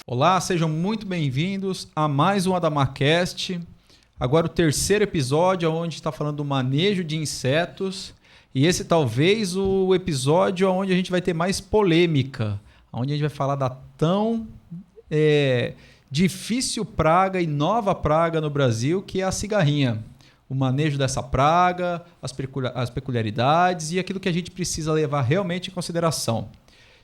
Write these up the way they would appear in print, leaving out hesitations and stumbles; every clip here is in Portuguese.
Olá, sejam muito bem-vindos a mais um AdamaCast. Agora o terceiro episódio, onde está falando do manejo de insetos. E esse talvez o episódio onde a gente vai ter mais polêmica, onde a gente vai falar da tão difícil praga e nova praga no Brasil, que é a cigarrinha. O manejo dessa praga, as peculiaridades e aquilo que a gente precisa levar realmente em consideração.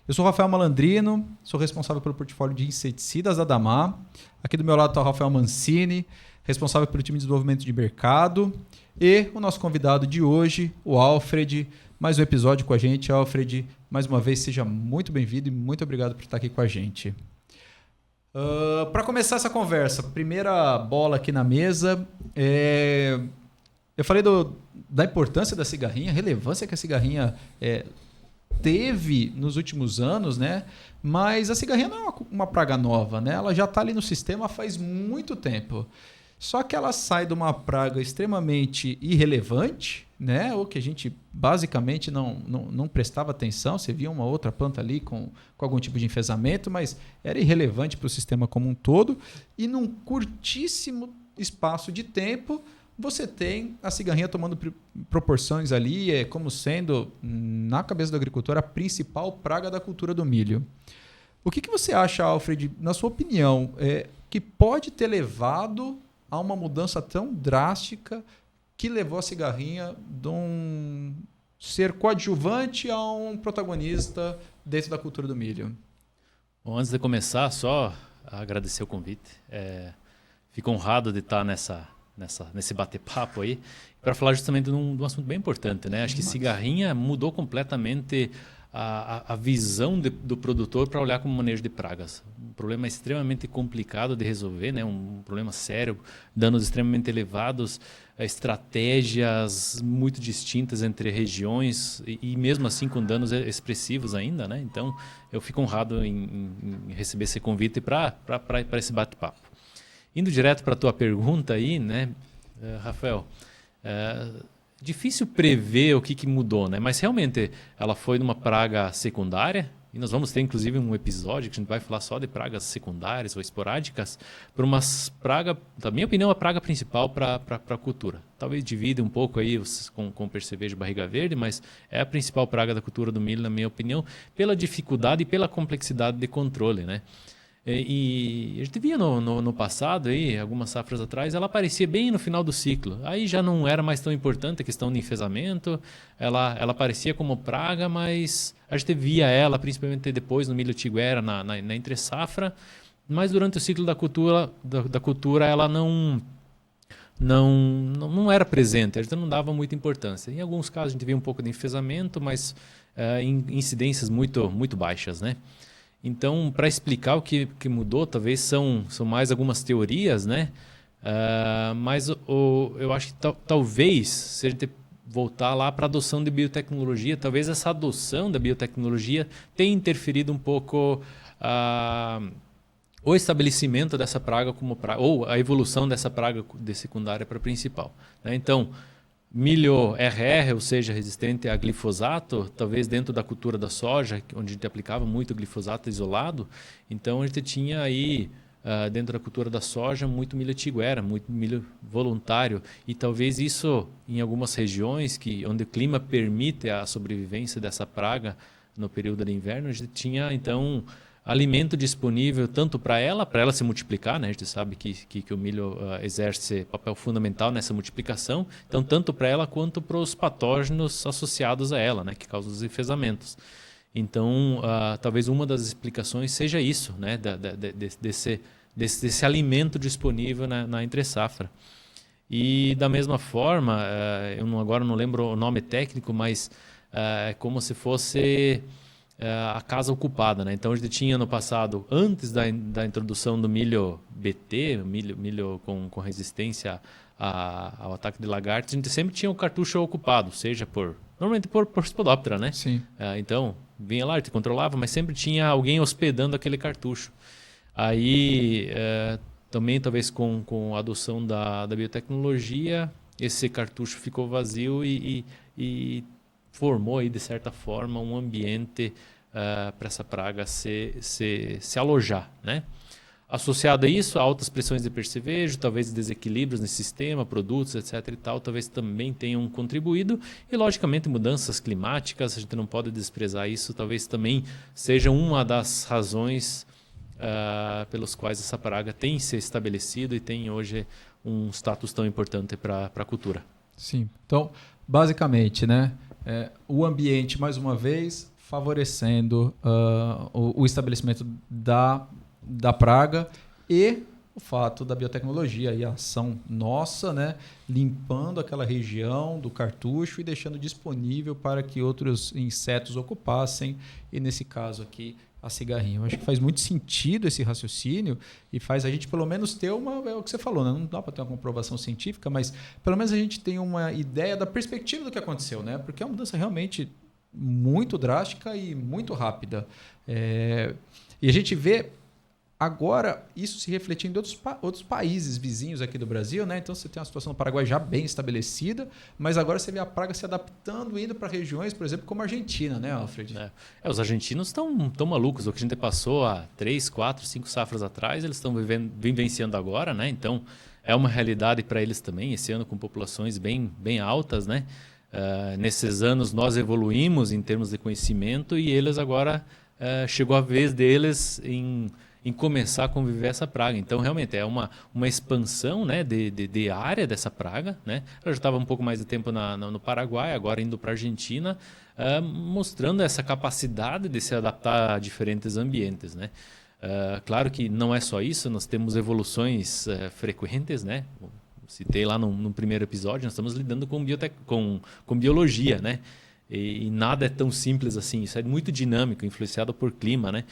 Eu sou o Rafael Malandrino, sou responsável pelo portfólio de inseticidas da Adamar. Aqui do meu lado está o Rafael Mancini, responsável pelo time de desenvolvimento de mercado. E o nosso convidado de hoje, o Alfred. Mais um episódio com a gente. Alfred, mais uma vez, seja muito bem-vindo e muito obrigado por estar aqui com a gente. Para começar essa conversa, primeira bola aqui na mesa. Eu falei da importância da cigarrinha, a relevância que a cigarrinha teve nos últimos anos, né? Mas a cigarrinha não é uma praga nova, né? Ela já está ali no sistema faz muito tempo. Só que ela sai de uma praga extremamente irrelevante, né? Ou que a gente basicamente não prestava atenção. Você via uma outra planta ali com algum tipo de enfesamento, mas era irrelevante para o sistema como um todo. E num curtíssimo espaço de tempo, você tem a cigarrinha tomando proporções ali, como sendo, na cabeça do agricultor, a principal praga da cultura do milho. O que você acha, Alfred, na sua opinião, que pode ter levado a uma mudança tão drástica que levou a cigarrinha de um ser coadjuvante a um protagonista dentro da cultura do milho? Bom, antes de começar, só agradecer o convite. Fico honrado de estar nesse bate-papo aí, para falar justamente de um assunto bem importante, né? Acho que cigarrinha mudou completamente a visão do produtor para olhar como manejo de pragas. Um problema extremamente complicado de resolver, né? Um problema sério, danos extremamente elevados, estratégias muito distintas entre regiões e mesmo assim com danos expressivos ainda, né? Então, eu fico honrado em receber esse convite para esse bate-papo. Indo direto para a tua pergunta aí, né, Rafael, difícil prever o que mudou, né? Mas realmente ela foi numa praga secundária, e nós vamos ter inclusive um episódio que a gente vai falar só de pragas secundárias ou esporádicas, para uma praga, na minha opinião, a praga principal para a cultura. Talvez divida um pouco aí com percevejo barriga verde, mas é a principal praga da cultura do milho, na minha opinião, pela dificuldade e pela complexidade de controle, né? E a gente via no passado, aí, algumas safras atrás, ela aparecia bem no final do ciclo. Aí já não era mais tão importante a questão de enfesamento, ela aparecia como praga, mas a gente via ela, principalmente depois no milho tiguera, na entre-safra, mas durante o ciclo da cultura ela não era presente, a gente não dava muita importância. Em alguns casos a gente via um pouco de enfesamento, mas em incidências muito, muito baixas, né? Então, para explicar o que mudou, talvez são mais algumas teorias, né? Mas eu acho que talvez, se a gente voltar lá para a adoção de biotecnologia, talvez essa adoção da biotecnologia tenha interferido um pouco o estabelecimento dessa praga como praga, ou a evolução dessa praga de secundária para a principal, né? Então, milho RR, ou seja, resistente a glifosato, talvez dentro da cultura da soja, onde a gente aplicava muito glifosato isolado, então a gente tinha aí, dentro da cultura da soja, muito milho tiguera, muito milho voluntário, e talvez isso, em algumas regiões onde o clima permite a sobrevivência dessa praga no período de inverno, a gente tinha, então, alimento disponível tanto para ela se multiplicar, né? A gente sabe que o milho exerce papel fundamental nessa multiplicação, então tanto para ela quanto para os patógenos associados a ela, né? Que causam os enfesamentos. Então, talvez uma das explicações seja isso, né? Desse alimento disponível na entre-safra. E da mesma forma, agora não lembro o nome técnico, mas é como se fosse a casa ocupada, né? Então a gente tinha no passado, antes da introdução do milho BT, milho com resistência ao ataque de lagartos, a gente sempre tinha o cartucho ocupado, seja normalmente por Spodoptera, né? Sim. Então vinha lá, a gente controlava, mas sempre tinha alguém hospedando aquele cartucho. Aí também talvez com a adoção da biotecnologia, esse cartucho ficou vazio e formou aí, de certa forma, um ambiente para essa praga se alojar, né? Associado a isso, altas pressões de percevejo, talvez desequilíbrios no sistema, produtos, etc. e tal, talvez também tenham contribuído. E, logicamente, mudanças climáticas, a gente não pode desprezar isso, talvez também seja uma das razões pelos quais essa praga tem se estabelecido e tem hoje um status tão importante para a cultura. Sim. Então, basicamente, né, o ambiente, mais uma vez, favorecendo o estabelecimento da praga e o fato da biotecnologia e a ação nossa, né, limpando aquela região do cartucho e deixando disponível para que outros insetos ocupassem, e nesse caso aqui a cigarrinha. Eu acho que faz muito sentido esse raciocínio e faz a gente pelo menos ter é o que você falou, né? Não dá para ter uma comprovação científica, mas pelo menos a gente tem uma ideia da perspectiva do que aconteceu, né? Porque é uma mudança realmente muito drástica e muito rápida. E a gente vê agora isso se refletindo em outros países vizinhos aqui do Brasil, né? Então você tem uma situação no Paraguai já bem estabelecida, mas agora você vê a praga se adaptando, indo para regiões, por exemplo, como a Argentina, né, Alfred? Os argentinos estão malucos. O que a gente passou há 3, 4, 5 safras atrás, eles estão vivenciando agora, né? Então é uma realidade para eles também, esse ano com populações bem altas, né? Nesses anos nós evoluímos em termos de conhecimento e eles agora chegou a vez deles em começar a conviver essa praga. Então, realmente, é uma expansão, né, de área dessa praga, né? Ela já estava um pouco mais de tempo no Paraguai, agora indo para a Argentina, mostrando essa capacidade de se adaptar a diferentes ambientes, né? Claro que não é só isso, nós temos evoluções frequentes, né? Citei lá no primeiro episódio, nós estamos lidando com biologia, né? E nada é tão simples assim, isso é muito dinâmico, influenciado por clima, né?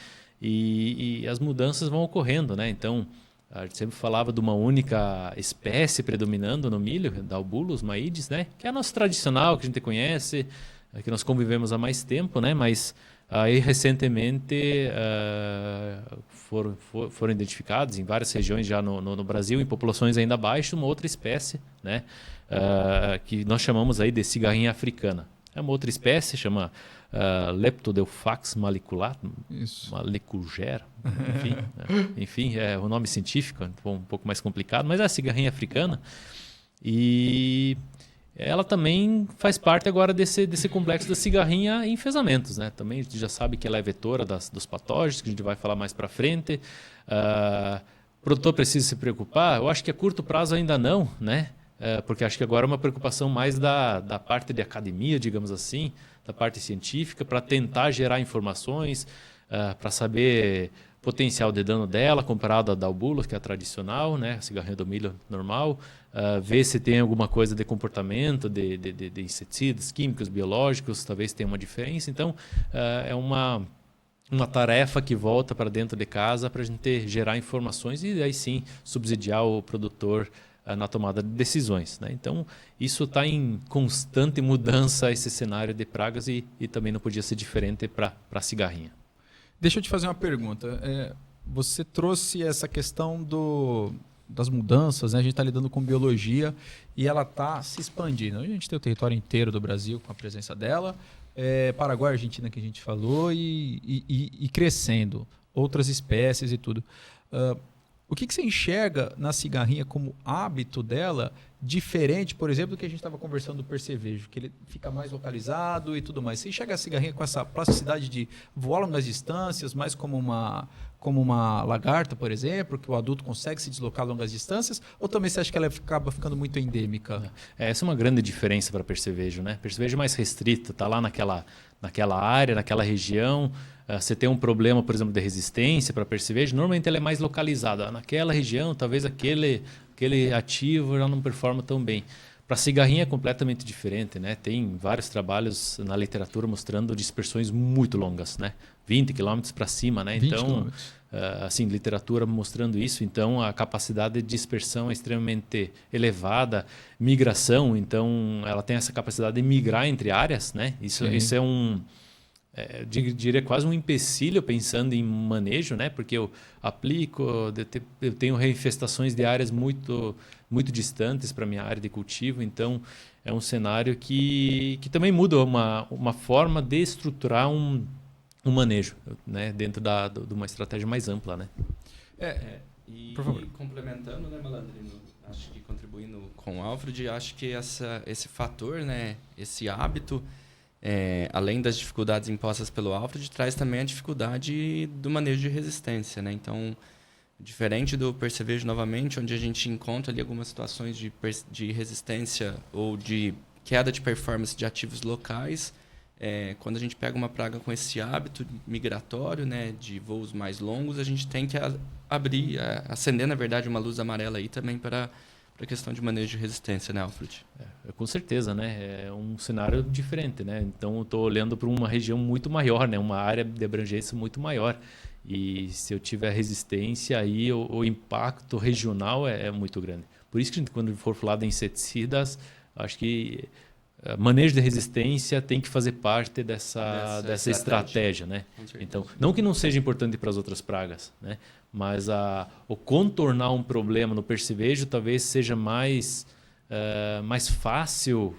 E as mudanças vão ocorrendo, né? Então, a gente sempre falava de uma única espécie predominando no milho, da Albulus maídes, né? Que é a nossa tradicional, que a gente conhece, que nós convivemos há mais tempo, né? Mas aí recentemente foram identificados em várias regiões já no Brasil, em populações ainda abaixo, uma outra espécie, né? Que nós chamamos aí de cigarrinha africana. É uma outra espécie, chama Leptodelphax maliculatum, malicuger, enfim, é o nome científico, um pouco mais complicado, mas é a cigarrinha africana. E ela também faz parte agora desse complexo da cigarrinha em enfesamentos, né? Também a gente já sabe que ela é vetora dos patógenos, que a gente vai falar mais para frente. O produtor precisa se preocupar? Eu acho que a curto prazo ainda não, né? Porque acho que agora é uma preocupação mais da parte de academia, digamos assim, da parte científica, para tentar gerar informações, para saber o potencial de dano dela comparado à da Albulus, que é a tradicional, né, a cigarrinha do milho normal, ver se tem alguma coisa de comportamento, de inseticidas, químicos, biológicos, talvez tenha uma diferença. Então, é uma tarefa que volta para dentro de casa para a gente gerar informações e aí sim subsidiar o produtor na tomada de decisões, né? Então, isso está em constante mudança, esse cenário de pragas, e também não podia ser diferente para a cigarrinha. Deixa eu te fazer uma pergunta. Você trouxe essa questão das mudanças, né? A gente está lidando com biologia e ela está se expandindo. A gente tem o território inteiro do Brasil com a presença dela, Paraguai, Argentina, que a gente falou, e crescendo, outras espécies e tudo. O que você enxerga na cigarrinha como hábito dela, diferente, por exemplo, do que a gente estava conversando do percevejo, que ele fica mais localizado e tudo mais? Você enxerga a cigarrinha com essa plasticidade de voar longas distâncias, mais como uma lagarta, por exemplo, que o adulto consegue se deslocar a longas distâncias, ou também você acha que ela acaba ficando muito endêmica? Essa é uma grande diferença para percevejo, né? Percevejo é mais restrito, está lá naquela área, naquela região. Você tem um problema, por exemplo, de resistência para percevejo, normalmente ela é mais localizada. Naquela região, talvez aquele ativo já não performa tão bem. Para cigarrinha é completamente diferente, né? Tem vários trabalhos na literatura mostrando dispersões muito longas, né? 20 quilômetros para cima, né? Então, assim, literatura mostrando isso. Então, a capacidade de dispersão é extremamente elevada. Migração, então, ela tem essa capacidade de migrar entre áreas, né? Isso é diria quase um empecilho pensando em manejo, né? Porque eu aplico, eu tenho reinfestações de áreas muito, muito distantes para a minha área de cultivo, então é um cenário que também muda uma forma de estruturar um manejo, né, dentro de uma estratégia mais ampla, né? E, por favor. e complementando, né, Malandrino, acho que contribuindo com o Alfred, acho que esse fator, né, esse hábito, além das dificuldades impostas pelo Alfred, traz também a dificuldade do manejo de resistência, né? Então, diferente do percevejo novamente, onde a gente encontra ali algumas situações de resistência ou de queda de performance de ativos locais, quando a gente pega uma praga com esse hábito migratório, né, de voos mais longos, a gente tem que acender, na verdade, uma luz amarela aí também para a questão de manejo de resistência, né, Alfred? Com certeza, né? É um cenário diferente, né? Então, eu estou olhando para uma região muito maior, né? Uma área de abrangência muito maior. E se eu tiver resistência, aí o impacto regional é muito grande. Por isso que quando for falar de inseticidas, acho que manejo de resistência tem que fazer parte dessa estratégia, né? Então, não que não seja importante para as outras pragas, né? Mas o contornar um problema no percevejo talvez seja mais fácil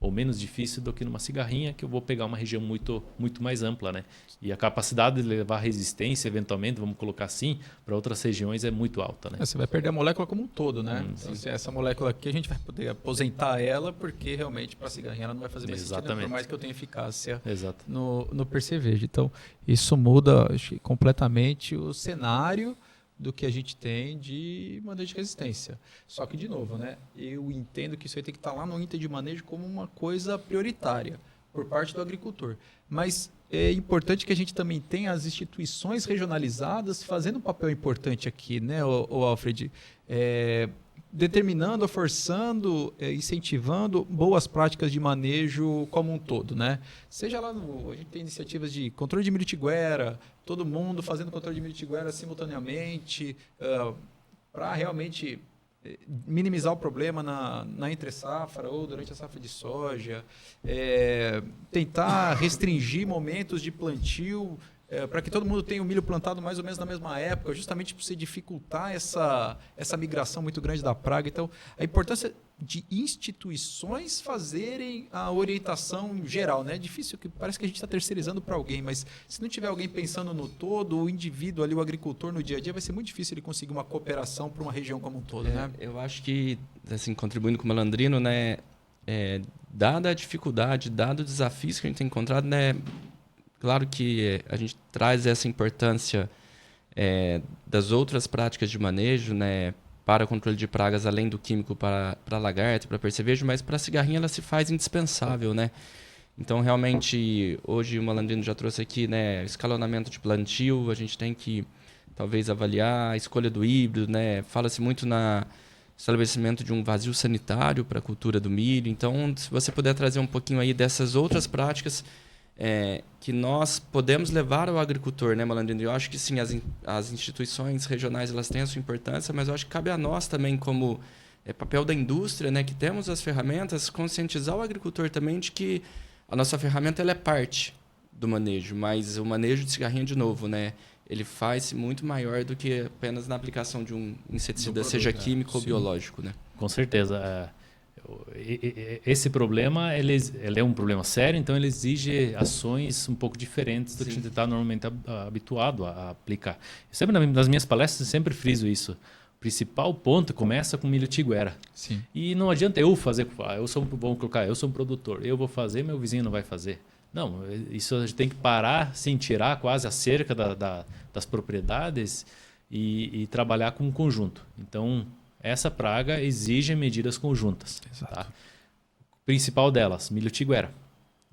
ou menos difícil do que numa cigarrinha, que eu vou pegar uma região muito, muito mais ampla, né? E a capacidade de levar resistência, eventualmente, vamos colocar assim, para outras regiões é muito alta, né? Você vai perder a molécula como um todo, né? Então, assim, essa molécula aqui a gente vai poder aposentar ela, porque realmente para a cigarrinha ela não vai fazer mais sentido, por mais que eu tenha eficácia no percevejo. Então, isso muda, acho que, completamente o cenário do que a gente tem de manejo de resistência. Só que, de novo, né, eu entendo que isso aí tem que estar lá no índice de manejo como uma coisa prioritária por parte do agricultor. Mas é importante que a gente também tenha as instituições regionalizadas fazendo um papel importante aqui, né, o Alfred? Determinando, forçando, incentivando boas práticas de manejo como um todo, né? Seja lá a gente tem iniciativas de controle de miritiguera, todo mundo fazendo controle de miritiguera simultaneamente, para realmente minimizar o problema na entre-safra ou durante a safra de soja, tentar restringir momentos de plantio para que todo mundo tenha o milho plantado mais ou menos na mesma época, justamente para você dificultar essa migração muito grande da praga. Então, a importância de instituições fazerem a orientação geral, né? É difícil, parece que a gente está terceirizando para alguém, mas se não tiver alguém pensando no todo, o indivíduo ali, o agricultor no dia a dia, vai ser muito difícil ele conseguir uma cooperação para uma região como um todo, né? Eu acho que, assim, contribuindo com o Malandrino, né, dada a dificuldade, dado o desafio que a gente tem encontrado, né, claro que a gente traz essa importância das outras práticas de manejo, né, para o controle de pragas, além do químico para lagarto, para percevejo, mas para a cigarrinha ela se faz indispensável, né? Então, realmente, hoje o Malandrino já trouxe aqui, né, escalonamento de plantio, a gente tem que talvez avaliar a escolha do híbrido, né? Fala-se muito na estabelecimento de um vazio sanitário para a cultura do milho. Então, se você puder trazer um pouquinho aí dessas outras práticas que nós podemos levar ao agricultor, né, Malandrino? Eu acho que sim, as instituições regionais elas têm a sua importância, mas eu acho que cabe a nós também, como papel da indústria, né, que temos as ferramentas, conscientizar o agricultor também de que a nossa ferramenta ela é parte do manejo, mas o manejo de cigarrinha, de novo, né, ele faz muito maior do que apenas na aplicação de um inseticida, produto, seja químico ou biológico, né? Com certeza. Esse problema ele é um problema sério, então ele exige ações um pouco diferentes do que a gente está normalmente habituado a aplicar. Eu sempre, nas minhas palestras, eu sempre friso isso. O principal ponto começa com milho tiguera. Sim. E não adianta eu fazer, eu sou um produtor, eu vou fazer, meu vizinho não vai fazer. Não, isso a gente tem que parar, sim, tirar quase a cerca das propriedades e trabalhar com um conjunto. Então, essa praga exige medidas conjuntas. Exato. Tá? O principal delas, milho tiguera.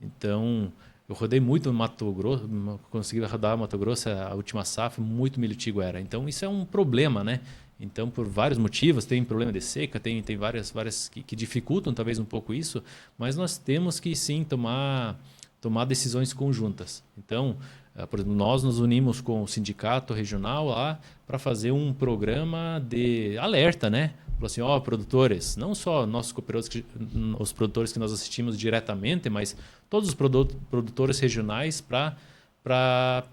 Então, eu rodei muito no Mato Grosso, consegui rodar no Mato Grosso a última safra, muito milho tiguera. Então, isso é um problema, né? Então, por vários motivos, tem problema de seca, tem várias que dificultam talvez um pouco isso, mas nós temos que sim tomar decisões conjuntas. Então, por exemplo, nós nos unimos com o sindicato regional lá para fazer um programa de alerta, né? Falou assim, produtores, não só nossos cooperadores, os produtores que nós assistimos diretamente, mas todos os produtores regionais para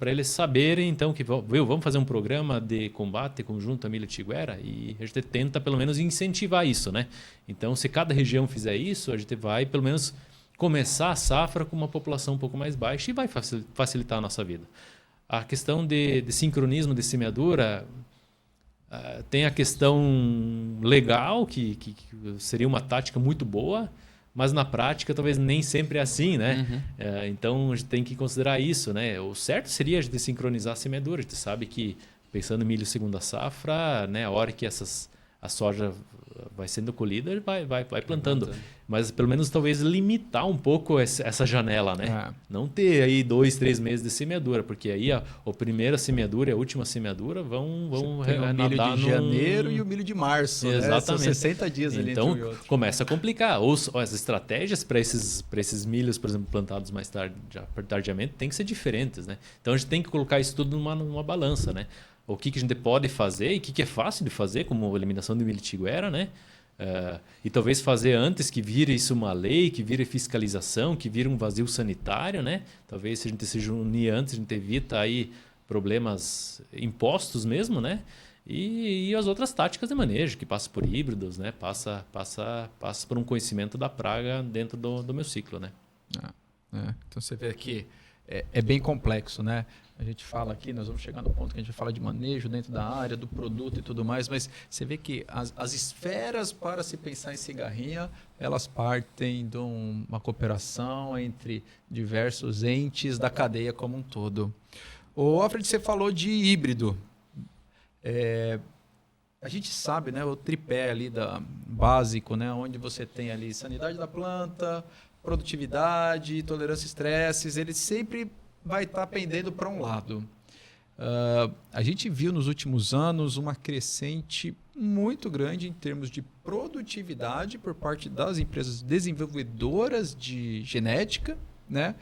eles saberem, então, que vamos fazer um programa de combate conjunto à milho tiguera e a gente tenta, pelo menos, incentivar isso, né? Então, se cada região fizer isso, a gente vai, pelo menos, começar a safra com uma população um pouco mais baixa e vai facilitar a nossa vida. A questão de sincronismo de semeadura, tem a questão legal, que seria uma tática muito boa, mas na prática talvez nem sempre é assim, né? Então a gente tem que considerar isso, né? O certo seria a gente sincronizar a semeadura. A gente sabe que, pensando em milho segunda safra, né, a hora que a soja vai sendo colhida, vai plantando. Mas pelo menos talvez limitar um pouco essa janela, né? Não ter aí 2, 3 meses de semeadura, porque aí a primeira semeadura e a última semeadura vão tem o milho de janeiro e o milho de março. Exatamente. Né? São 60 dias ali então, entre um e outro. começa a complicar. Ou as estratégias para esses milhos, por exemplo, plantados mais tardiamente, tem que ser diferentes, né? Então a gente tem que colocar isso tudo numa balança, né? O que a gente pode fazer e o que é fácil de fazer, como a eliminação do milho tiguera, né? E talvez fazer antes que vire isso uma lei, que vire fiscalização, que vire um vazio sanitário, né? Talvez se a gente se unir antes, a gente evita aí problemas impostos mesmo, né? E as outras táticas de manejo, que passa por híbridos, né? Passa por um conhecimento da praga dentro do meu ciclo, né? Então você vê que é bem complexo, né? A gente fala aqui, nós vamos chegar no ponto que a gente fala de manejo dentro da área, do produto e tudo mais, mas você vê que as esferas para se pensar em cigarrinha, elas partem de uma cooperação entre diversos entes da cadeia como um todo. O Alfred, você falou de híbrido. A gente sabe, né, o tripé ali básico, né, onde você tem ali sanidade da planta, produtividade, tolerância a estresses, ele sempre vai estar pendendo para um lado. A gente viu nos últimos anos uma crescente muito grande em termos de produtividade por parte das empresas desenvolvedoras de genética, né?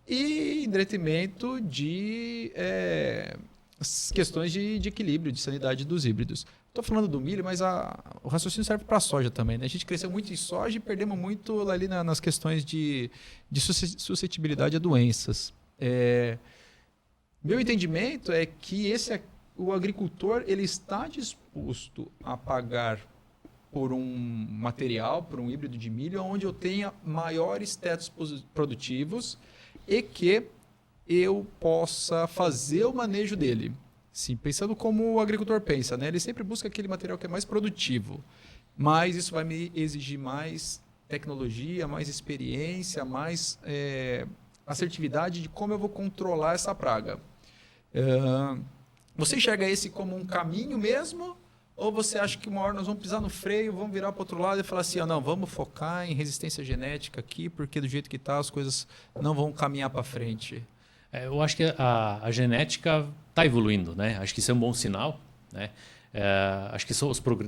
E em detrimento de questões de equilíbrio, de sanidade dos híbridos. Estou falando do milho, mas o raciocínio serve para a soja também, né? A gente cresceu muito em soja e perdemos muito ali nas questões de suscetibilidade a doenças. Meu entendimento é que o agricultor ele está disposto a pagar por um material, por um híbrido de milho, onde eu tenha maiores tetos produtivos e que eu possa fazer o manejo dele. Sim, pensando como o agricultor pensa, né? Ele sempre busca aquele material que é mais produtivo, mas isso vai me exigir mais tecnologia, mais experiência, mais assertividade de como eu vou controlar essa praga. Você enxerga esse como um caminho mesmo? Ou você acha que uma hora nós vamos pisar no freio, vamos virar para o outro lado e falar assim, não, vamos focar em resistência genética aqui, porque do jeito que está as coisas não vão caminhar para frente? Eu acho que a genética está evoluindo, né? Acho que isso é um bom sinal, né? Acho que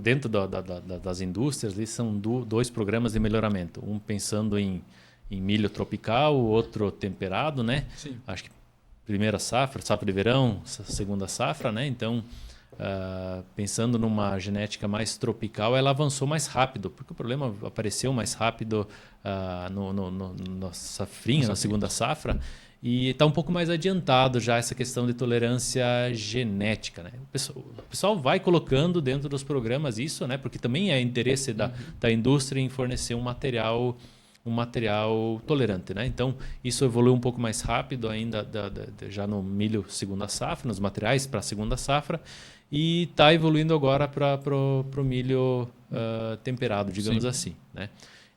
dentro das indústrias ali são 2 programas de melhoramento. Um pensando em milho tropical, o outro temperado, né? Sim. Acho que primeira safra de verão, segunda safra, né? Então, pensando numa genética mais tropical, ela avançou mais rápido, porque o problema apareceu mais rápido na safrinha, na segunda safra, e está um pouco mais adiantado já essa questão de tolerância genética, né? O pessoal vai colocando dentro dos programas isso, né? Porque também é interesse da indústria em fornecer um material tolerante, né? Então, isso evoluiu um pouco mais rápido ainda já no milho segunda safra, nos materiais para a segunda safra, e está evoluindo agora para o milho temperado, digamos assim, né?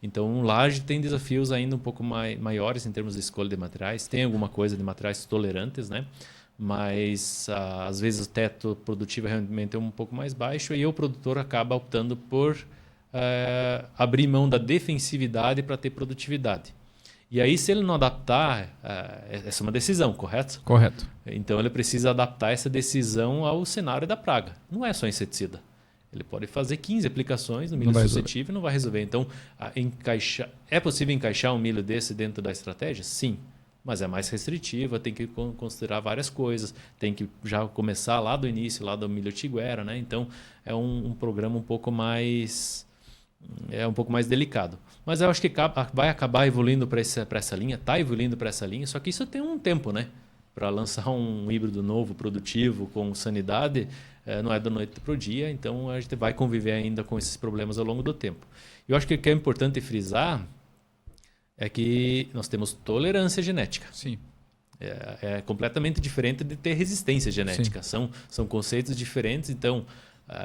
Então, lá a gente tem desafios ainda um pouco maiores em termos de escolha de materiais. Tem alguma coisa de materiais tolerantes, né? Mas, às vezes, o teto produtivo realmente é um pouco mais baixo e o produtor acaba optando por abrir mão da defensividade para ter produtividade. E aí, se ele não adaptar, essa é uma decisão, correto? Correto. Então, ele precisa adaptar essa decisão ao cenário da praga. Não é só inseticida. Ele pode fazer 15 aplicações no milho suscetível e não vai resolver. Então, é possível encaixar um milho desse dentro da estratégia? Sim, mas é mais restritiva, tem que considerar várias coisas, tem que já começar lá do início, lá do milho tiguera, né? Então, é um programa um pouco mais delicado. Mas eu acho que vai acabar evoluindo para essa linha, está evoluindo para essa linha, só que isso tem um tempo, né? Para lançar um híbrido novo, produtivo, com sanidade, não é da noite para o dia, então a gente vai conviver ainda com esses problemas ao longo do tempo. Eu acho que o que é importante frisar é que nós temos tolerância genética. Sim. É completamente diferente de ter resistência genética. São conceitos diferentes. Então,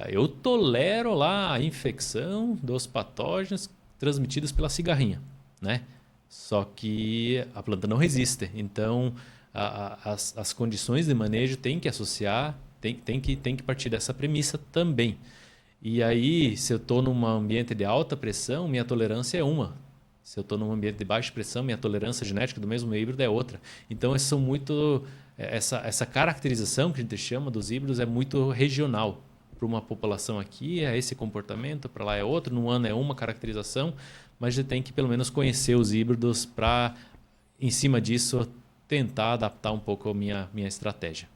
eu tolero lá a infecção dos patógenos transmitidos pela cigarrinha, né? Só que a planta não resiste. Então, as condições de manejo têm que associar, tem que partir dessa premissa também. E aí, se eu estou num ambiente de alta pressão, minha tolerância é uma. Se eu estou num ambiente de baixa pressão, minha tolerância genética do mesmo híbrido é outra. Então, essa caracterização que a gente chama dos híbridos é muito regional. Para uma população aqui é esse comportamento, para lá é outro, no ano é uma caracterização, mas a gente tem que pelo menos conhecer os híbridos para, em cima disso, tentar adaptar um pouco a minha estratégia.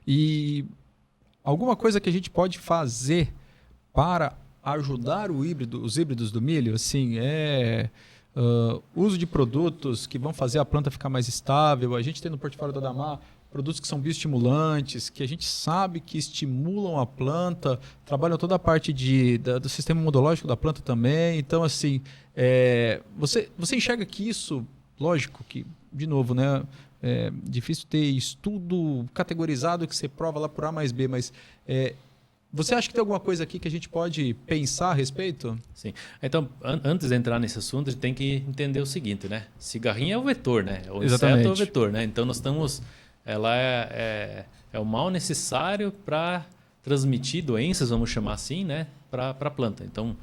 E alguma coisa que a gente pode fazer para ajudar os híbridos do milho, assim, uso de produtos que vão fazer a planta ficar mais estável. A gente tem no portfólio da Damar produtos que são bioestimulantes, que a gente sabe que estimulam a planta, trabalham toda a parte do sistema imunológico da planta também. Então, assim, você enxerga que isso, lógico que, de novo, né, é difícil ter estudo categorizado que você prova lá por A mais B, mas você acha que tem alguma coisa aqui que a gente pode pensar a respeito? Sim. Então, antes de entrar nesse assunto, a gente tem que entender o seguinte, né? Cigarrinha é o vetor, né? O inseto é o vetor, né? Então, nós estamos... Ela é o mal necessário para transmitir doenças, vamos chamar assim, né? Para a planta. Então,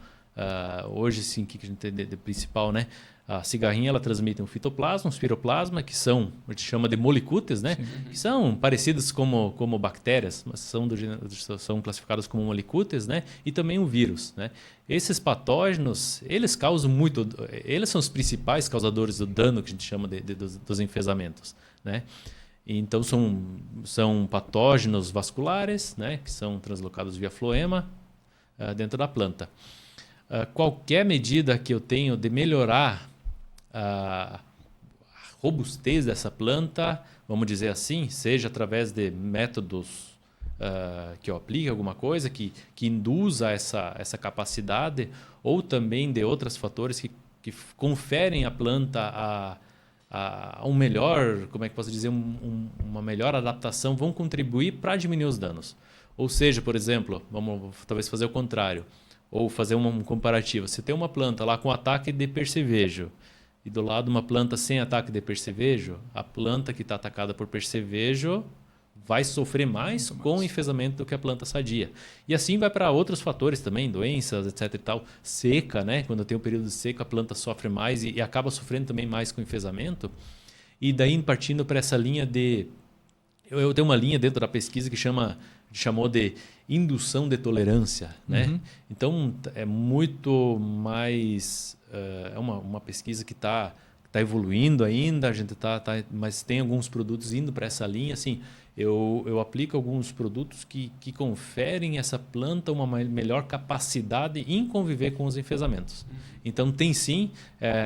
hoje, sim, o que a gente tem de principal, né? A cigarrinha, ela transmite um fitoplasma, um espiroplasma, que são, a gente chama de molicutes, né? Sim. Que são parecidos como bactérias, mas são classificadas como molicutes, né? E também um vírus, né? Esses patógenos, eles são os principais causadores do dano que a gente chama dos enfesamentos, né? Então, são patógenos vasculares, né? Que são translocados via floema dentro da planta. Qualquer medida que eu tenho de melhorar a robustez dessa planta, vamos dizer assim, seja através de métodos que eu aplique alguma coisa que induza essa capacidade, ou também de outros fatores que conferem à planta um melhor, como é que posso dizer, uma melhor adaptação, vão contribuir para diminuir os danos. Ou seja, por exemplo, vamos talvez fazer o contrário, ou fazer um comparativo. Você tem uma planta lá com ataque de percevejo e do lado uma planta sem ataque de percevejo, a planta que está atacada por percevejo vai sofrer mais com o enfesamento do que a planta sadia. E assim vai para outros fatores também, doenças, etc e tal. Seca, né? Quando tem um período de seca, a planta sofre mais e acaba sofrendo também mais com o enfesamento. E daí partindo para essa linha de... Eu tenho uma linha dentro da pesquisa que chamou de indução de tolerância, né? Uhum. Então, é muito mais... é uma pesquisa que está evoluindo ainda, a gente mas tem alguns produtos indo para essa linha. Assim, eu aplico alguns produtos que conferem a essa planta uma melhor capacidade em conviver com os enfesamentos. Então, tem sim,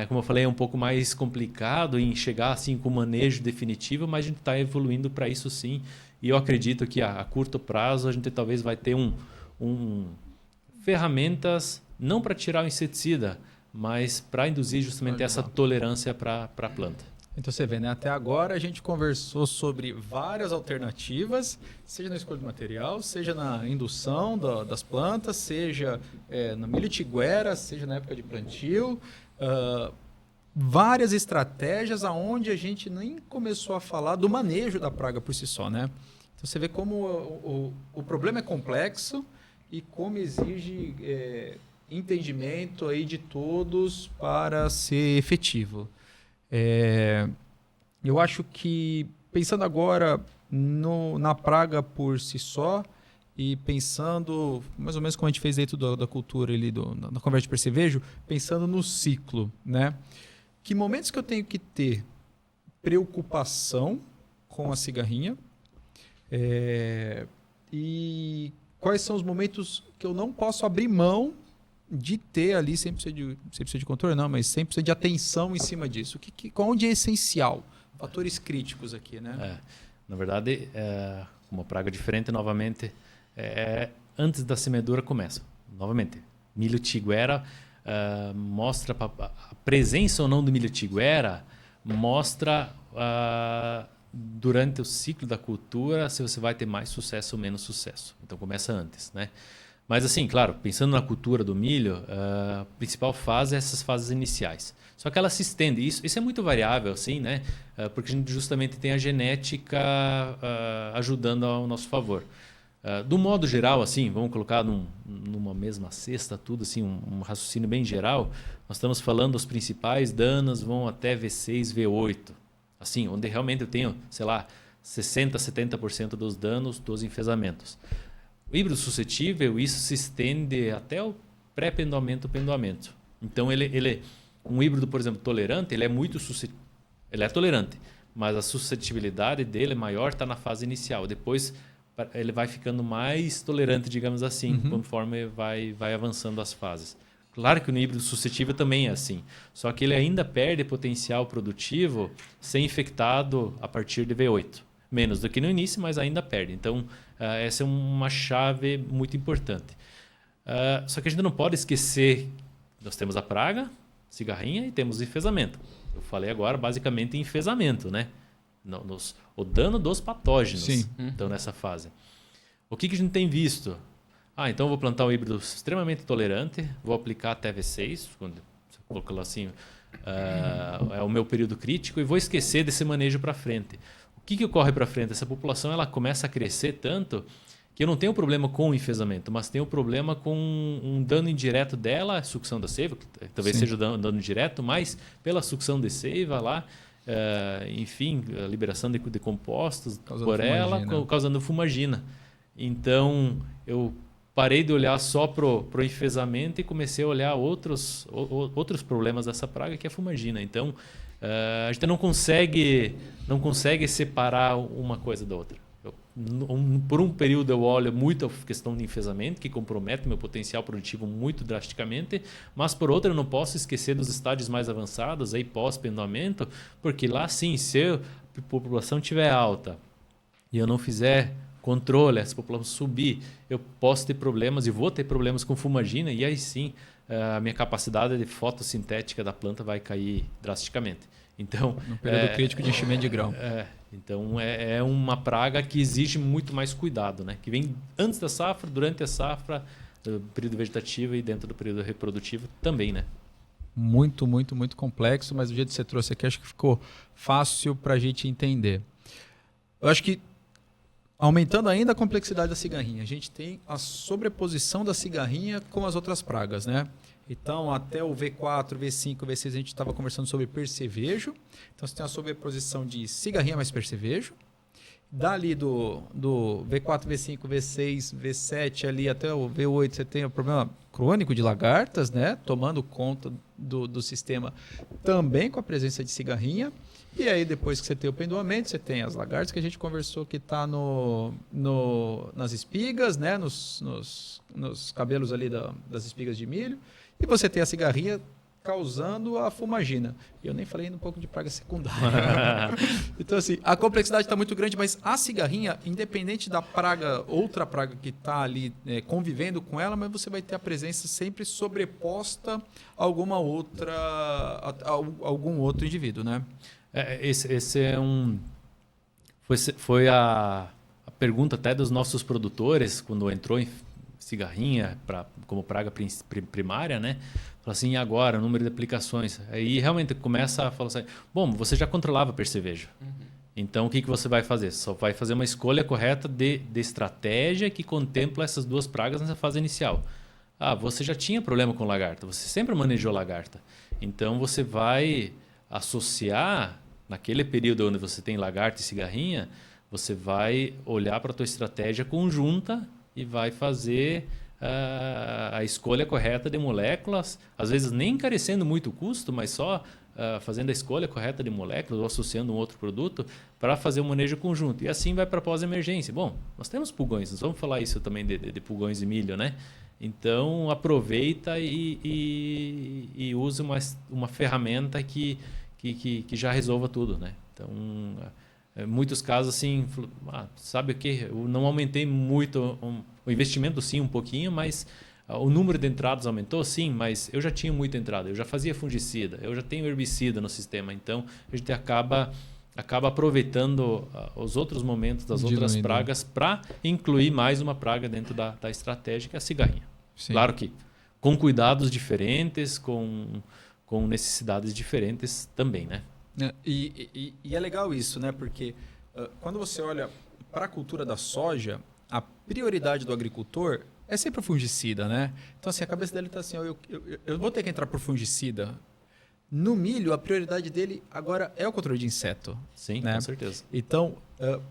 como eu falei, é um pouco mais complicado em chegar assim com o manejo definitivo, mas a gente está evoluindo para isso sim. E eu acredito que a curto prazo a gente talvez vai ter ferramentas, não para tirar o inseticida, mas para induzir justamente essa tolerância para a planta. Então você vê, né? Até agora a gente conversou sobre várias alternativas, seja na escolha do material, seja na indução das plantas, seja no milho tiguera, seja na época de plantio. Várias estratégias aonde a gente nem começou a falar do manejo da praga por si só, né? Então você vê como o problema é complexo e como exige entendimento aí de todos para ser efetivo. Eu acho que, pensando agora na praga por si só e pensando, mais ou menos como a gente fez dentro da cultura ali, na conversa de percevejo, pensando no ciclo, né? Que momentos que eu tenho que ter preocupação com a cigarrinha e quais são os momentos que eu não posso abrir mão de ter ali 100% de controle, não, mas 100% de atenção em cima disso. Onde é essencial? Fatores críticos aqui, né? Na verdade, uma praga diferente, novamente, antes da semeadura começa. Novamente, milho tiguera, mostra a presença ou não do milho tiguera, mostra durante o ciclo da cultura se você vai ter mais sucesso ou menos sucesso. Então começa antes, né? Mas assim, claro, pensando na cultura do milho, a principal fase é essas fases iniciais. Só que ela se estende. Isso é muito variável, assim, né? Porque a gente justamente tem a genética ajudando ao nosso favor. Do modo geral, assim, vamos colocar numa mesma cesta, tudo assim, um raciocínio bem geral. Nós estamos falando dos principais danos vão até V6, V8. Assim, onde realmente eu tenho, sei lá, 60%, 70% dos danos dos enfesamentos. O híbrido suscetível, isso se estende até o pré-pendoamento, pendoamento. Então, um híbrido, por exemplo, tolerante, ele é muito suscetível. Ele é tolerante, mas a suscetibilidade dele é maior, está na fase inicial. Depois, ele vai ficando mais tolerante, digamos assim, conforme vai avançando as fases. Claro que o híbrido suscetível também é assim, só que ele ainda perde potencial produtivo ser infectado a partir de V8. Menos do que no início, mas ainda perde. Então, essa é uma chave muito importante. Só que a gente não pode esquecer, nós temos a praga, cigarrinha e temos o enfesamento. Eu falei agora basicamente em enfesamento, né? O dano dos patógenos estão nessa fase. O que a gente tem visto? Então eu vou plantar um híbrido extremamente tolerante, vou aplicar até V6, quando você colocou assim, é o meu período crítico, e vou esquecer desse manejo para frente. O que ocorre para frente? Essa população ela começa a crescer tanto que eu não tenho problema com o enfesamento, mas tenho problema com um dano indireto dela, a sucção da seiva, que talvez seja um dano direto, mas pela sucção de seiva lá, enfim, a liberação de compostos por ela, causando fumagina. Então, eu parei de olhar só pro enfesamento e comecei a olhar outros problemas dessa praga, que é a fumagina. Então, a gente não consegue separar uma coisa da outra. Por um período eu olho muito a questão de enfesamento, que compromete meu potencial produtivo muito drasticamente, mas por outro eu não posso esquecer dos estágios mais avançados, aí pós-pendoamento, porque lá sim, se a população estiver alta e eu não fizer controle, essa população subir, eu posso ter problemas e vou ter problemas com fumagina, e aí sim a minha capacidade de fotossintética da planta vai cair drasticamente. Então, no período crítico de enchimento de grão. Então é uma praga que exige muito mais cuidado, né? Que vem antes da safra, durante a safra, do período vegetativo e dentro do período reprodutivo também, né? Muito, muito, muito complexo, mas o jeito que você trouxe aqui acho que ficou fácil para a gente entender. Eu acho que aumentando ainda a complexidade da cigarrinha, a gente tem a sobreposição da cigarrinha com as outras pragas, né? Então, até o V4, V5, V6, a gente estava conversando sobre percevejo. Então, você tem a sobreposição de cigarrinha mais percevejo. Dali do V4, V5, V6, V7 ali até o V8, você tem o problema crônico de lagartas, né? Tomando conta do sistema também com a presença de cigarrinha. E aí, depois que você tem o pendoamento, você tem as lagartas que a gente conversou que está nas espigas, né? nos cabelos ali das espigas de milho. E você tem a cigarrinha causando a fumagina. E eu nem falei ainda um pouco de praga secundária. Então, assim, a complexidade está muito grande, mas a cigarrinha, independente da praga, outra praga que está ali convivendo com ela, mas você vai ter a presença sempre sobreposta a algum outro indivíduo, né? Esse é foi a pergunta até dos nossos produtores quando entrou em cigarrinha como praga primária, né? Fala assim, e agora, o número de aplicações? Aí realmente começa a falar assim, bom, você já controlava percevejo. Então, o que você vai fazer? Só vai fazer uma escolha correta de estratégia que contempla essas duas pragas nessa fase inicial. Você já tinha problema com lagarta, você sempre manejou lagarta. Então, você vai associar, naquele período onde você tem lagarta e cigarrinha, você vai olhar para a tua estratégia conjunta e vai fazer a escolha correta de moléculas, às vezes nem encarecendo muito o custo, mas só fazendo a escolha correta de moléculas ou associando um outro produto para fazer um manejo conjunto. E assim vai para pós-emergência. Bom, nós temos pulgões, nós vamos falar isso também de pulgões de milho, né? Então, aproveita e use uma ferramenta que já resolva tudo, né? Então, em muitos casos, assim, sabe o que? Eu não aumentei muito o investimento, sim, um pouquinho, mas O número de entradas aumentou, sim, mas eu já tinha muita entrada, eu já fazia fungicida, eu já tenho herbicida no sistema, então a gente acaba aproveitando os outros momentos das outras pragas para incluir mais uma praga dentro da estratégia, que é a cigarrinha. Sim. Claro que com cuidados diferentes, com necessidades diferentes também, né? E é legal isso, né? Porque quando você olha para a cultura da soja, a prioridade do agricultor é sempre o fungicida, né? Então, assim, a cabeça dele está assim, eu vou ter que entrar por fungicida. No milho, a prioridade dele agora é o controle de inseto. Sim, né? Com certeza. Então,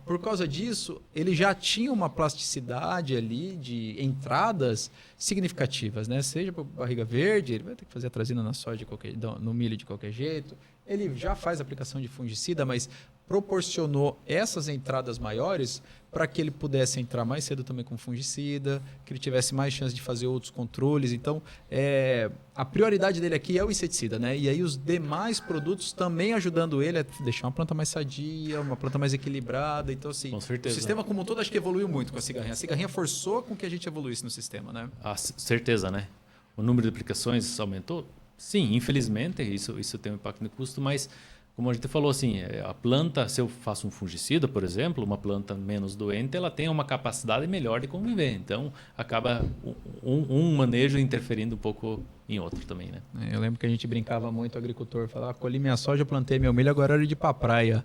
por causa disso, ele já tinha uma plasticidade ali de entradas significativas, né? Seja para barriga verde, ele vai ter que fazer a trazina na soja no milho de qualquer jeito. Ele já faz aplicação de fungicida, mas proporcionou essas entradas maiores para que ele pudesse entrar mais cedo também com fungicida, que ele tivesse mais chance de fazer outros controles. Então, a prioridade dele aqui é o inseticida, né? E aí os demais produtos também ajudando ele a deixar uma planta mais sadia, uma planta mais equilibrada. Então, assim, com certeza. O sistema como um todo acho que evoluiu muito com a cigarrinha. A cigarrinha forçou com que a gente evoluísse no sistema, né? Certeza, né? O número de aplicações aumentou? Sim, infelizmente, isso tem um impacto no custo, mas como a gente falou, assim, a planta, se eu faço um fungicida, por exemplo, uma planta menos doente, ela tem uma capacidade melhor de conviver. Então, acaba um manejo interferindo um pouco em outro também, né? Eu lembro que a gente brincava muito, o agricultor falava, colhi minha soja, plantei meu milho, agora é hora de ir pra praia.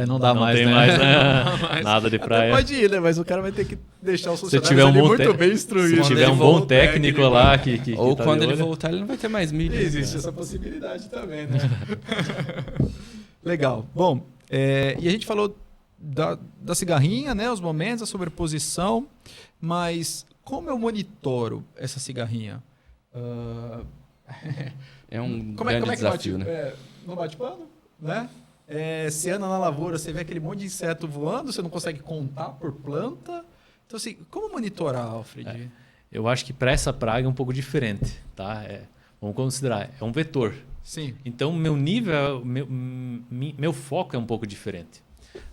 Não dá mais, tem né? mais, né? Não dá mais. Nada de praia. Até pode ir, né? Mas o cara vai ter que deixar os funcionários tiver muito bem instruídos. Se tiver um bom técnico lá que ou tá quando ele voltar, ele não vai ter mais milho. Existe essa possibilidade também, né? Legal. Bom, e a gente falou da cigarrinha, né? Os momentos, a sobreposição, mas como eu monitoro essa cigarrinha? É um grande desafio, né? Não bate pano, né? Se anda na lavoura, você vê aquele monte de inseto voando, você não consegue contar por planta. Então, assim, como monitorar, Alfred? Eu acho que para essa praga é um pouco diferente, tá? Vamos considerar, é um vetor. Sim. Então, meu nível, meu foco é um pouco diferente.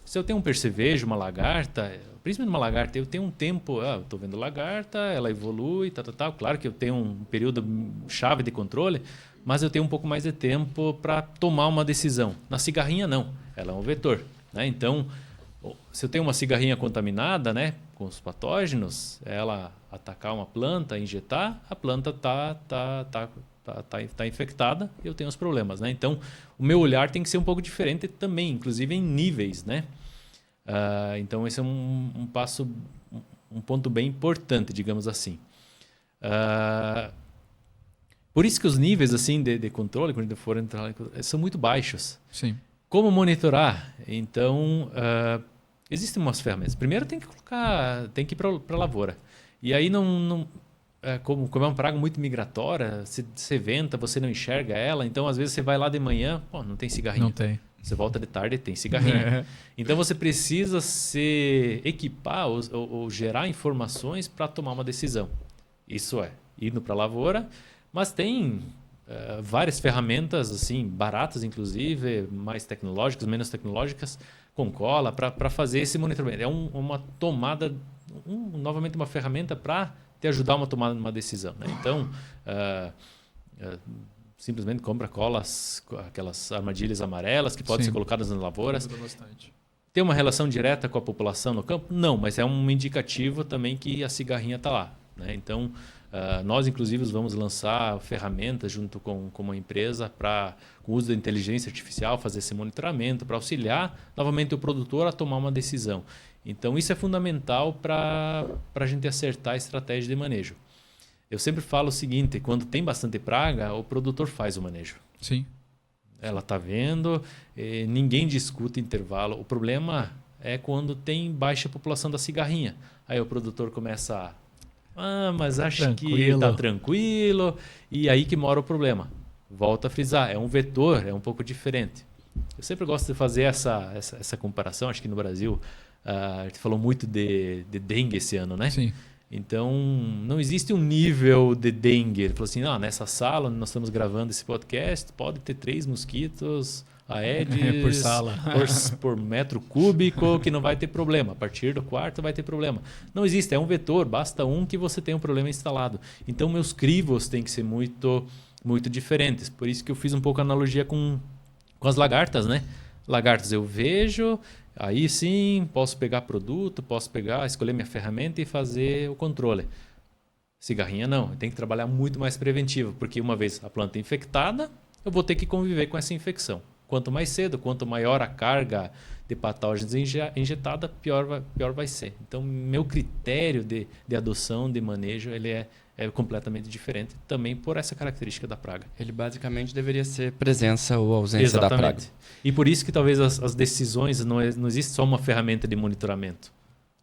Se eu tenho um percevejo, uma lagarta, principalmente uma lagarta, eu tenho um tempo, eu estou vendo lagarta, ela evolui, tal. Claro que eu tenho um período chave de controle, mas eu tenho um pouco mais de tempo para tomar uma decisão. Na cigarrinha, não. Ela é um vetor, né? Então, se eu tenho uma cigarrinha contaminada, né, com os patógenos, ela atacar uma planta, injetar, a planta tá infectada e eu tenho os problemas, né? Então, o meu olhar tem que ser um pouco diferente também, inclusive em níveis, né? Então, esse é um ponto bem importante, digamos assim. Por isso que os níveis assim de controle, quando a gente for entrar, são muito baixos. Sim. Como monitorar? Então, existem umas ferramentas. Primeiro tem que ir para a lavoura. E aí como é uma praga muito migratória, se venta, você não enxerga ela, então às vezes você vai lá de manhã, não tem cigarrinha. Não tem. Você volta de tarde e tem cigarrinha. Então você precisa se equipar ou gerar informações para tomar uma decisão. Isso indo para a lavoura, mas tem várias ferramentas assim baratas, inclusive, mais tecnológicas, menos tecnológicas, com cola, para fazer esse monitoramento. É uma tomada, novamente uma ferramenta para te ajudar a tomar uma decisão, né? Então, simplesmente compra colas, aquelas armadilhas amarelas que podem ser colocadas nas lavouras. Tem uma relação direta com a população no campo? Não, mas é um indicativo também que a cigarrinha está lá, né? Então, nós, inclusive, vamos lançar ferramentas junto com uma empresa com o uso da inteligência artificial, fazer esse monitoramento, para auxiliar novamente o produtor a tomar uma decisão. Então, isso é fundamental para a gente acertar a estratégia de manejo. Eu sempre falo o seguinte, quando tem bastante praga, o produtor faz o manejo. Sim. Ela está vendo, ninguém discute intervalo. O problema é quando tem baixa população da cigarrinha. Aí o produtor começa mas acho que está tranquilo. E aí que mora o problema. Volto a frisar, é um vetor, é um pouco diferente. Eu sempre gosto de fazer essa comparação. Acho que no Brasil, a gente falou muito de dengue esse ano, né? Sim. Então, não existe um nível de dengue. Ele falou assim, nessa sala onde nós estamos gravando esse podcast, pode ter 3 mosquitos Aedes Por sala. por metro cúbico, que não vai ter problema. A partir do quarto vai ter problema. Não existe, é um vetor, basta um que você tenha um problema instalado. Então, meus crivos têm que ser muito, muito diferentes. Por isso que eu fiz um pouco a analogia com as lagartas, né? Lagartas eu vejo, aí sim posso pegar produto, escolher minha ferramenta e fazer o controle. Cigarrinha não, tem que trabalhar muito mais preventivo, porque uma vez a planta infectada, eu vou ter que conviver com essa infecção. Quanto mais cedo, quanto maior a carga de patógenos injetada, pior vai ser. Então, meu critério de adoção, de manejo, ele é completamente diferente, também por essa característica da praga. Ele basicamente deveria ser presença ou ausência da praga. E por isso que talvez as decisões, não existe só uma ferramenta de monitoramento.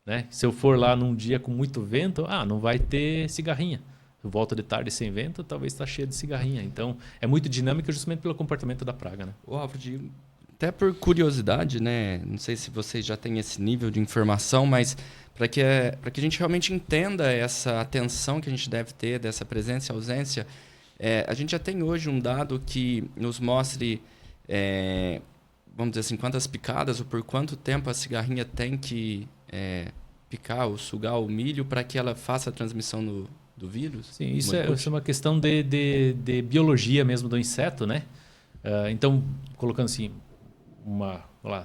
Né? Se eu for lá num dia com muito vento, não vai ter cigarrinha. Eu volto de tarde sem vento, talvez está cheio de cigarrinha. Então, é muito dinâmico justamente pelo comportamento da praga. Né? Alfred, até por curiosidade, né? Não sei se vocês já têm esse nível de informação, mas para que a gente realmente entenda essa atenção que a gente deve ter dessa presença e ausência, a gente já tem hoje um dado que nos mostre, vamos dizer assim, quantas picadas ou por quanto tempo a cigarrinha tem que picar ou sugar o milho para que ela faça a transmissão do vírus? Sim, isso é uma questão de biologia mesmo do inseto, né? Então, colocando assim,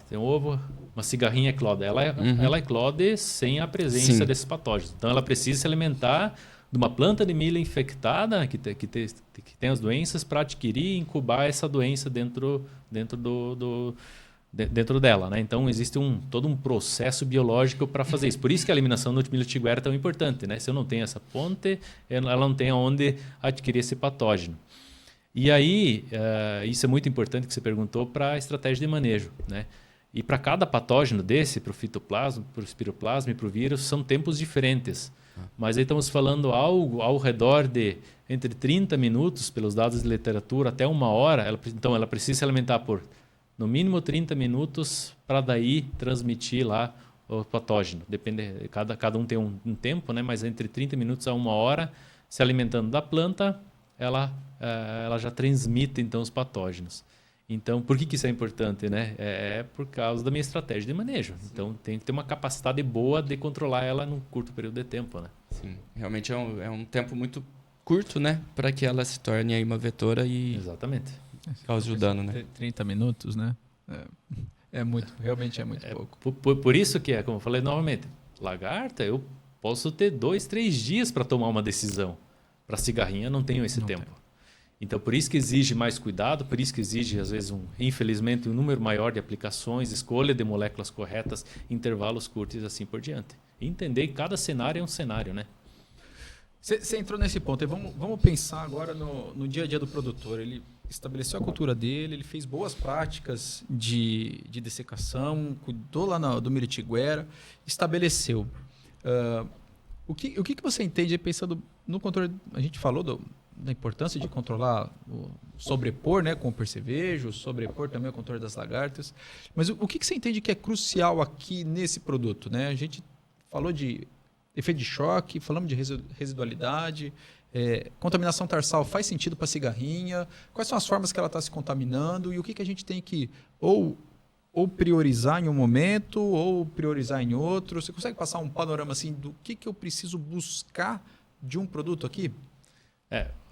tem um ovo, uma cigarrinha eclode. Ela eclode sem a presença desses patógenos. Então, ela precisa se alimentar de uma planta de milho infectada que tem as doenças para adquirir e incubar essa doença dentro dela, né? Então existe todo um processo biológico para fazer isso. Por isso que a eliminação do milho tiguera é tão importante, né? Se eu não tenho essa ponte, ela não tem onde adquirir esse patógeno. E aí, isso é muito importante que você perguntou para a estratégia de manejo, né? E para cada patógeno desse, para o fitoplasma, para o espiroplasma e para o vírus, são tempos diferentes. Mas aí estamos falando algo ao redor de entre 30 minutos, pelos dados de literatura, até 1 hora. Então, ela precisa se alimentar por no mínimo 30 minutos para daí transmitir lá o patógeno. Depende, cada um tem um tempo, né? Mas entre 30 minutos a 1 hora, se alimentando da planta, ela já transmite então os patógenos. Então, por que isso é importante, né? É por causa da minha estratégia de manejo. Então, tem que ter uma capacidade boa de controlar ela num curto período de tempo, né? Sim, realmente é um tempo muito curto, né? Para que ela se torne aí uma vetora e exatamente cause o dano, né? 30 minutos, né? Realmente é muito pouco. Por isso que como eu falei novamente, lagarta, eu posso ter 2, 3 dias para tomar uma decisão. Para cigarrinha, não tenho esse tempo. Então, por isso que exige mais cuidado, por isso que exige, às vezes, infelizmente, um número maior de aplicações, escolha de moléculas corretas, intervalos curtos e assim por diante. E entender que cada cenário é um cenário, né? Você entrou nesse ponto. Vamos pensar agora no dia a dia do produtor. Ele estabeleceu a cultura dele, ele fez boas práticas de dessecação, cuidou lá do Miritiguera, estabeleceu. O que você entende pensando no controle? A gente falou da importância de controlar, sobrepor, né, com o percevejo, sobrepor também o controle das lagartas. Mas o que você entende que é crucial aqui nesse produto? Né? A gente falou de efeito de choque, falamos de residualidade, contaminação tarsal faz sentido para a cigarrinha? Quais são as formas que ela está se contaminando e o que a gente tem que ou priorizar em um momento ou priorizar em outro? Você consegue passar um panorama assim do que eu preciso buscar de um produto aqui?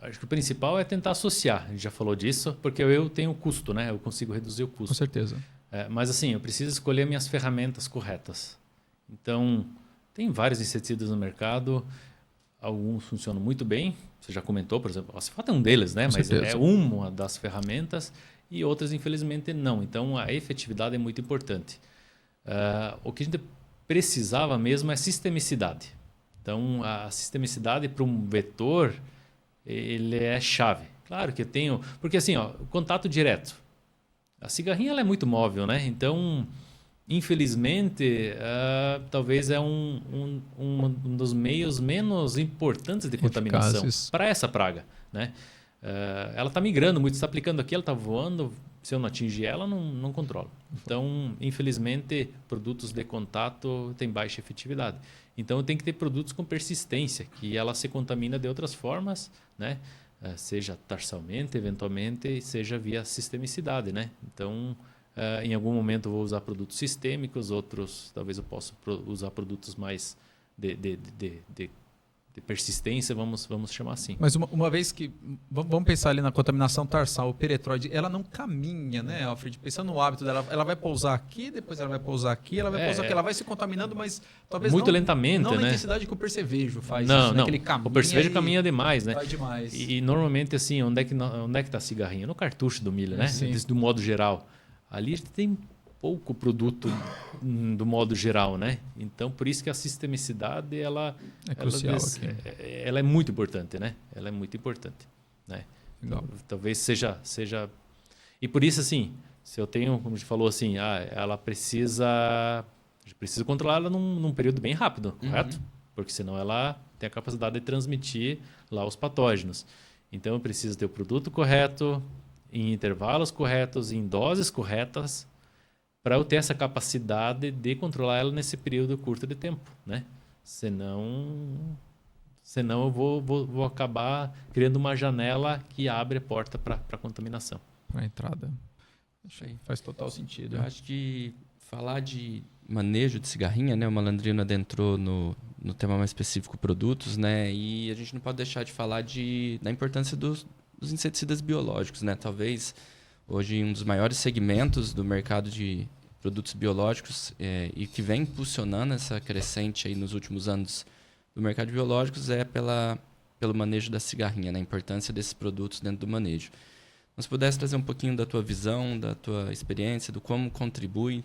Acho que o principal é tentar associar. A gente já falou disso, porque eu tenho custo, né? Eu consigo reduzir o custo. Com certeza. Mas assim, eu preciso escolher minhas ferramentas corretas. Então, tem vários inseticidas no mercado. Alguns funcionam muito bem. Você já comentou, por exemplo, a Cefata é um deles, né? Mas é uma das ferramentas e outras, infelizmente, não. Então, a efetividade é muito importante. O que a gente precisava mesmo é sistemicidade. Então, a sistemicidade para um vetor, ele é chave. Claro que eu tenho... Porque assim, o contato direto. A cigarrinha ela é muito móvel, né? Então, infelizmente, talvez é um dos meios menos importantes de contaminação para essa praga, né? Ela está migrando muito, está aplicando aqui, ela está voando. Se eu não atingir ela, não controlo. Então, infelizmente, produtos de contato têm baixa efetividade. Então, eu tenho que ter produtos com persistência, que ela se contamina de outras formas, né? seja tarsalmente, eventualmente, seja via sistemicidade, né? Então, em algum momento eu vou usar produtos sistêmicos, outros talvez eu possa usar produtos mais de persistência, vamos chamar assim. Mas uma vez que... Vamos pensar ali na contaminação tarsal, o peretróide, ela não caminha, né, Alfred? Pensando no hábito dela, ela vai pousar aqui, depois ela vai pousar aqui, ela vai pousar aqui, ela vai se contaminando, mas talvez muito lentamente, não na né? intensidade que o percevejo faz. Não, isso, né? não. Que ele caminha, O percevejo caminha demais, né? Vai demais. E normalmente, assim, onde é que está a cigarrinha? No cartucho do milho, né? Sim. Do modo geral. Ali tem pouco produto do modo geral, né? Então, por isso que a sistemicidade, ela é muito importante, né? Ela é muito importante, né? Legal. Talvez seja... E por isso, assim, se eu tenho, como a gente falou assim, ela precisa... A gente precisa controlar ela num período bem rápido, correto? Porque senão ela tem a capacidade de transmitir lá os patógenos. Então, eu preciso ter o produto correto, em intervalos corretos, em doses corretas, para eu ter essa capacidade de controlar ela nesse período curto de tempo, né? Senão eu vou acabar criando uma janela que abre a porta para a contaminação. Para a entrada. Faz total sentido. Eu acho que falar de manejo de cigarrinha, né? O Malandrino adentrou no tema mais específico, produtos, né? E a gente não pode deixar de falar da importância dos inseticidas biológicos, né? Talvez hoje um dos maiores segmentos do mercado de produtos biológicos e que vem impulsionando essa crescente aí nos últimos anos do mercado de biológicos pelo manejo da cigarrinha, né? A importância desses produtos dentro do manejo. Mas se pudesse trazer um pouquinho da tua visão, da tua experiência, do como contribui,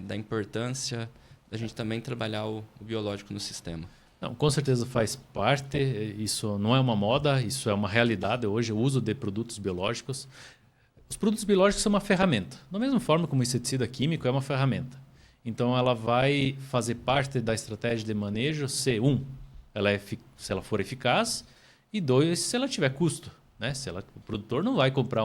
da importância da gente também trabalhar o biológico no sistema. Não, com certeza faz parte, isso não é uma moda, isso é uma realidade hoje, o uso de produtos biológicos. Os produtos biológicos são uma ferramenta, da mesma forma como o inseticida químico é uma ferramenta. Então, ela vai fazer parte da estratégia de manejo se, se ela for eficaz, e 2, se ela tiver custo. Né? O produtor não vai comprar,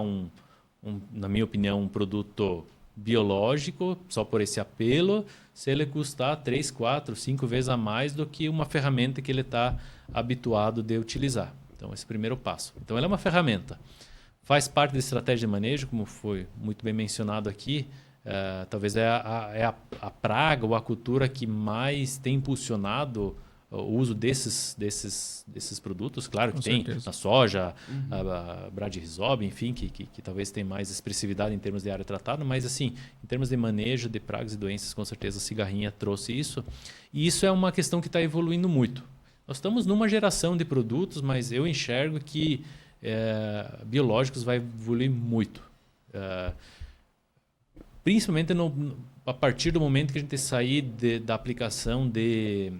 na minha opinião, um produto biológico só por esse apelo, se ele custar 3, 4, 5 vezes a mais do que uma ferramenta que ele está habituado de utilizar. Então, esse é o primeiro passo. Então, ela é uma ferramenta. Faz parte da estratégia de manejo, como foi muito bem mencionado aqui. Talvez é a praga ou a cultura que mais tem impulsionado o uso desses produtos. Claro que tem na soja, a Bradyrhizobium, enfim, que talvez tem mais expressividade em termos de área tratada, mas assim, em termos de manejo de pragas e doenças, com certeza a cigarrinha trouxe isso. E isso é uma questão que está evoluindo muito. Nós estamos numa geração de produtos, mas eu enxergo que biológicos vai evoluir muito. Principalmente a partir do momento que a gente sair da aplicação de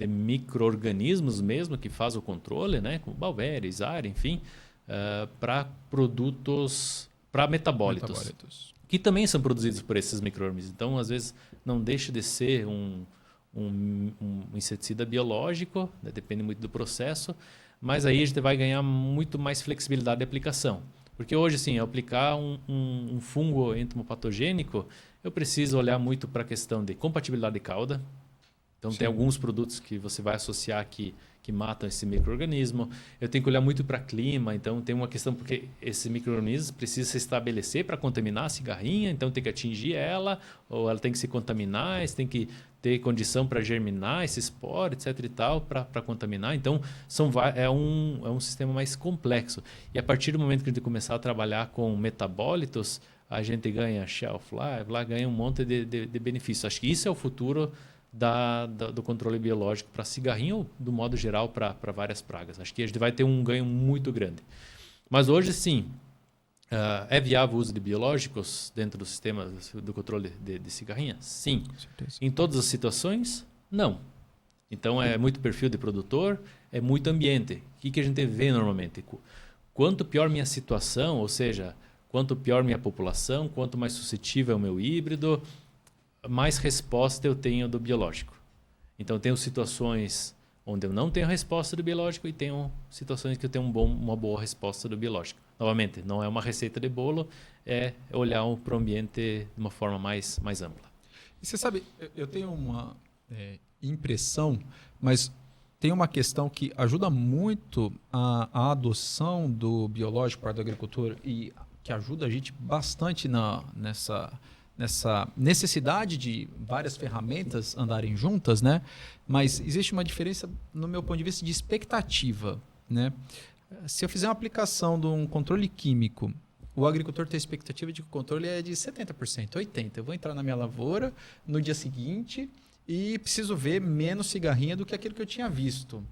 micro-organismos mesmo, que faz o controle, né, como Balvéria, Isara, enfim, para produtos, para metabólitos, que também são produzidos por esses micro-organismos. Então, às vezes, não deixa de ser um inseticida biológico, né, depende muito do processo, mas aí a gente vai ganhar muito mais flexibilidade de aplicação. Porque hoje, sim, ao aplicar um fungo entomopatogênico, eu preciso olhar muito para a questão de compatibilidade de cauda. Então, tem alguns produtos que você vai associar que matam esse micro-organismo. Eu tenho que olhar muito para clima. Então, tem uma questão porque esse micro-organismo precisa se estabelecer para contaminar a cigarrinha. Então, tem que atingir ela, ou ela tem que se contaminar, você tem que ter condição para germinar esse esporo, etc. e tal, para contaminar. Então, é um sistema mais complexo. E a partir do momento que a gente começar a trabalhar com metabólitos, a gente ganha shelf life, ganha um monte de benefícios. Acho que isso é o futuro do controle biológico para cigarrinho ou, do modo geral, para várias pragas. Acho que a gente vai ter um ganho muito grande. Mas hoje, sim, é viável o uso de biológicos dentro do sistema do controle de cigarrinha? Sim. Em todas as situações? Não. Então, é muito perfil de produtor, é muito ambiente. O que a gente vê normalmente? Quanto pior minha situação, ou seja, quanto pior minha população, quanto mais suscetível é o meu híbrido, mais resposta eu tenho do biológico. Então, eu tenho situações onde eu não tenho resposta do biológico e tenho situações que eu tenho uma boa resposta do biológico. Novamente, não é uma receita de bolo, é olhar para o ambiente de uma forma mais ampla. E você sabe, eu tenho uma impressão, mas tem uma questão que ajuda muito a adoção do biológico para o agricultor e que ajuda a gente bastante nessa necessidade de várias ferramentas andarem juntas, né? Mas existe uma diferença, no meu ponto de vista, de expectativa, né? Se eu fizer uma aplicação de um controle químico, o agricultor tem a expectativa de que o controle é de 70%, 80%. Eu vou entrar na minha lavoura no dia seguinte e preciso ver menos cigarrinha do que aquilo que eu tinha visto.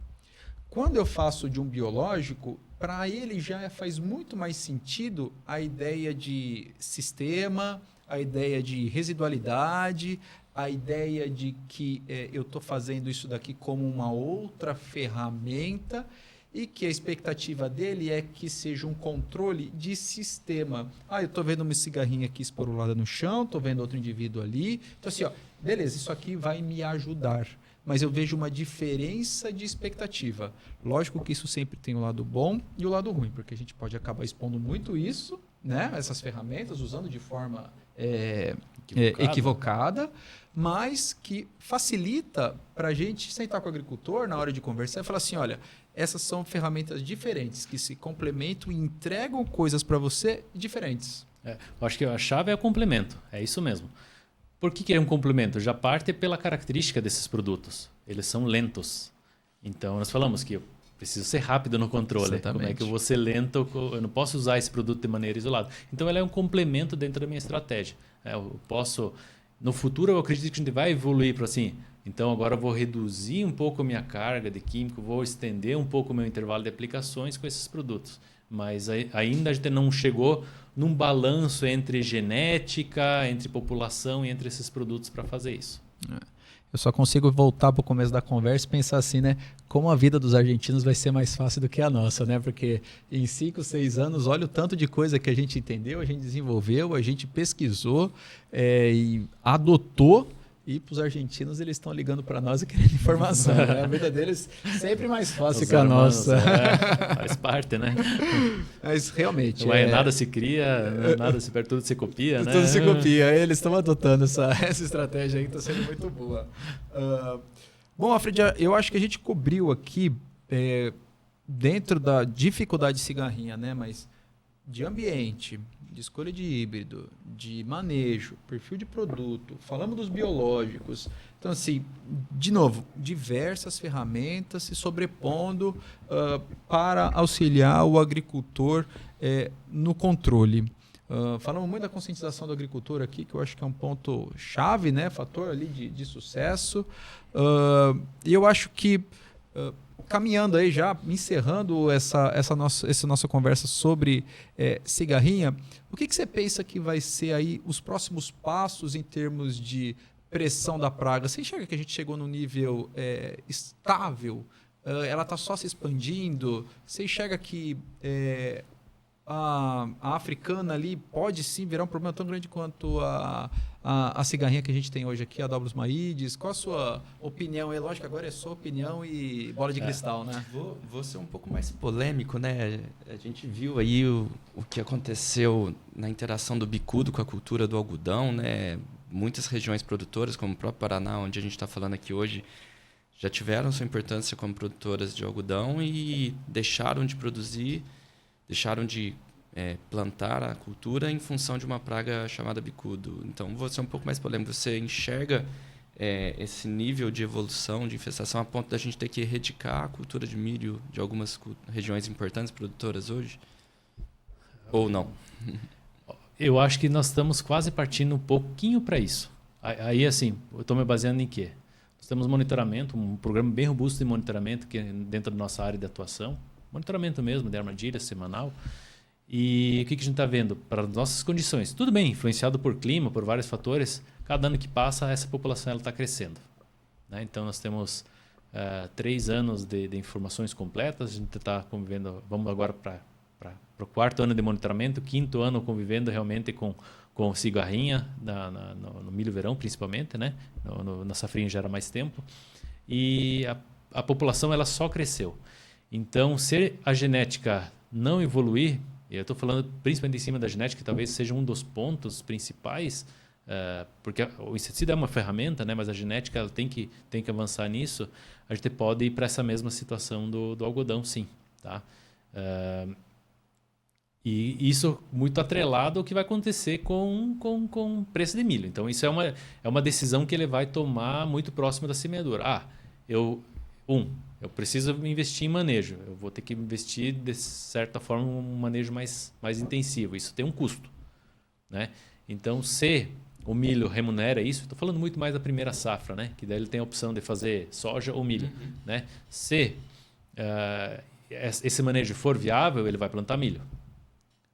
Quando eu faço de um biológico, para ele já faz muito mais sentido a ideia de sistema, a ideia de residualidade, a ideia de que eu estou fazendo isso daqui como uma outra ferramenta e que a expectativa dele é que seja um controle de sistema. Eu estou vendo uma cigarrinha aqui esporulada no chão, estou vendo outro indivíduo ali. Então, assim, beleza, isso aqui vai me ajudar. Mas eu vejo uma diferença de expectativa. Lógico que isso sempre tem o lado bom e o lado ruim, porque a gente pode acabar expondo muito isso, né? Essas ferramentas, usando de forma equivocada, mas que facilita para a gente sentar com o agricultor na hora de conversar e falar assim, olha, essas são ferramentas diferentes, que se complementam e entregam coisas para você diferentes. Eu acho que a chave é o complemento, é isso mesmo. Por que é um complemento? Já parte pela característica desses produtos. Eles são lentos. Então, nós falamos que eu preciso ser rápido no controle. Exatamente. Como é que eu vou ser lento? Eu não posso usar esse produto de maneira isolada. Então, ela é um complemento dentro da minha estratégia. Eu posso... No futuro, eu acredito que a gente vai evoluir para assim... Então, agora eu vou reduzir um pouco a minha carga de químico, vou estender um pouco o meu intervalo de aplicações com esses produtos. Mas ainda a gente não chegou num balanço entre genética, entre população e entre esses produtos para fazer isso. Eu só consigo voltar para o começo da conversa e pensar assim, né? Como a vida dos argentinos vai ser mais fácil do que a nossa, né? Porque em 5, 6 anos, olha o tanto de coisa que a gente entendeu, a gente desenvolveu, a gente pesquisou e adotou. E para os argentinos, eles estão ligando para nós e querendo informação. Né? A vida deles sempre mais fácil que a nossa. Faz parte, né? Mas realmente... Nada se cria, nada se perde, tudo se copia, né? Tudo se copia. Eles estão adotando essa estratégia aí que está sendo muito boa. Bom, Alfred, eu acho que a gente cobriu aqui, dentro da dificuldade de cigarrinha, né? Mas de ambiente, de escolha de híbrido, de manejo, perfil de produto, falamos dos biológicos. Então, assim, de novo, diversas ferramentas se sobrepondo para auxiliar o agricultor no controle. Falamos muito da conscientização do agricultor aqui, que eu acho que é um ponto chave, né? Fator ali de sucesso. E eu acho que... caminhando aí já, encerrando essa nossa conversa sobre cigarrinha, o que você pensa que vai ser aí os próximos passos em termos de pressão da praga? Você enxerga que a gente chegou num nível estável? Ela está só se expandindo? Você enxerga que a africana ali pode sim virar um problema tão grande quanto a cigarrinha que a gente tem hoje aqui, a Doblos Maides? Qual a sua opinião? É lógico que agora é sua opinião e bola de cristal, né? Vou ser um pouco mais polêmico, né? A gente viu aí o que aconteceu na interação do bicudo com a cultura do algodão, né? Muitas regiões produtoras, como o próprio Paraná, onde a gente está falando aqui hoje, já tiveram sua importância como produtoras de algodão e deixaram de produzir, deixaram de plantar a cultura em função de uma praga chamada bicudo. Então, vou ser um pouco mais polêmico. Você enxerga esse nível de evolução, de infestação, a ponto da gente ter que erradicar a cultura de milho de algumas regiões importantes produtoras hoje? Ou não? Eu acho que nós estamos quase partindo um pouquinho para isso. Aí, assim, eu estou me baseando em quê? Nós temos monitoramento, um programa bem robusto de monitoramento que é dentro da nossa área de atuação. Monitoramento mesmo, de armadilha semanal. E o que a gente está vendo? Para as nossas condições. Tudo bem, influenciado por clima, por vários fatores. Cada ano que passa, essa população está crescendo. Né? Então, nós temos 3 anos de informações completas. A gente está convivendo, vamos agora para o 4º ano de monitoramento, 5º ano convivendo realmente com cigarrinha, no milho verão principalmente. Né? Na safrinha já era mais tempo. E a população ela só cresceu. Então, se a genética não evoluir, e eu estou falando principalmente em cima da genética, que talvez seja um dos pontos principais, porque o inseticida é uma ferramenta, né, mas a genética ela tem que avançar nisso, a gente pode ir para essa mesma situação do algodão, sim. Tá? E isso muito atrelado ao que vai acontecer com o preço de milho. Então, isso é uma decisão que ele vai tomar muito próximo da semeadura. Eu preciso investir em manejo. Eu vou ter que investir, de certa forma, um manejo mais intensivo. Isso tem um custo. Né? Então, se o milho remunera isso, estou falando muito mais da primeira safra, né? Que daí ele tem a opção de fazer soja ou milho. Né? Se esse manejo for viável, ele vai plantar milho.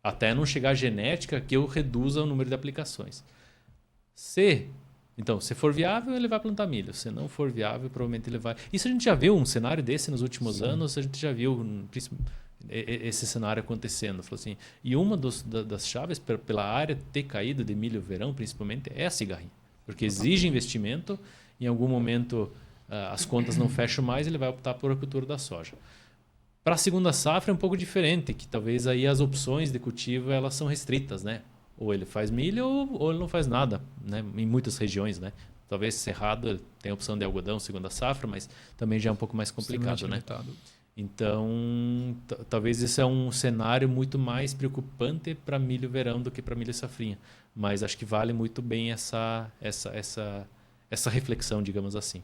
Até não chegar a genética que eu reduza o número de aplicações. Então, se for viável, ele vai plantar milho. Se não for viável, provavelmente ele vai... Isso a gente já viu um cenário desse nos últimos anos, a gente já viu esse cenário acontecendo. Falou assim, e uma das chaves pela área ter caído de milho verão, principalmente, é a cigarrinha. Porque exige investimento, em algum momento as contas não fecham mais, ele vai optar por a cultura da soja. Para a segunda safra é um pouco diferente, que talvez aí as opções de cultivo elas são restritas, né? Ou ele faz milho ou ele não faz nada, né? Em muitas regiões, né? Talvez Cerrado tem a opção de algodão segunda safra, mas também já é um pouco mais complicado, né? Então, talvez esse é um cenário muito mais preocupante para milho verão do que para milho safrinha. Mas acho que vale muito bem essa reflexão, digamos assim.